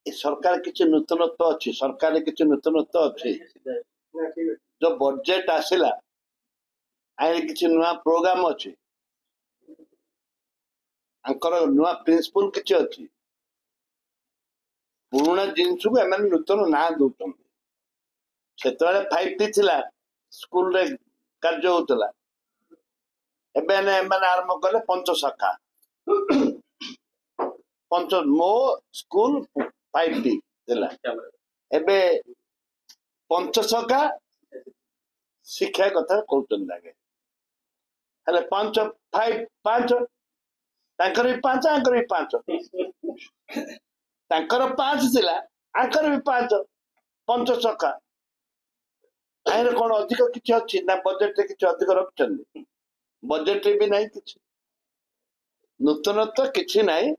ए सरकार किसी नूतनत्व अच्छी सरकार किसी नूतनत्व अच्छी जो बजेट आसला आए किसी नुआ प्रोग्राम अच्छी नुआ प्रिंसिपल किसी अच्छी पुराना जिनस को एम नूतन ना दौरान से 5T थिला स्कूल रे कार्य होता एम आरंभ कले पंचशाखा पंच मो स्कूल 5T थिला एबे पंचशाखा शिक्षा कथा कहते आगे हेले पांच फाइव पांच तांकर भी पांच आंकर भी पांच तांकर पांच थिला आंकर भी पांच पंचशाखा आइर कौन अधिक किसी अच्छी ना बजेट किसी अधिक रखिंट बजेट भी नहीं किसी नूतनत्व किसी नहीं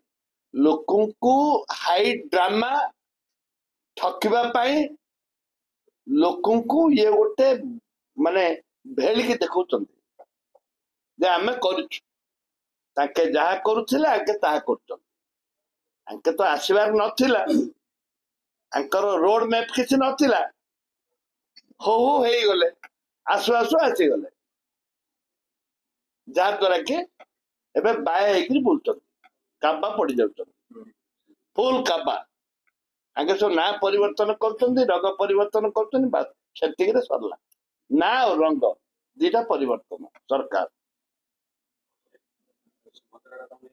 लोकों को हाई ड्रामा ठकिबा पाई लोकों को ये गोटे माने भेलिकी देखौछन जे आमे करूछु ताके जहा करूथिले आके ताहा करछन आके तो आसीबार नथिला आंकर रोड मैप किसी नथिला हो हे गले आसु आसु आसी गले जहा द्वारा कि एबे बाय हेकरी बोलछन काबा पड़ी जाउछन फुल काबा आगे सब ना परिवर्तन करछन रंग परिवर्तन करछन बात सेतिक रे सरला ना और रंग दीटा परिवर्तन सरकार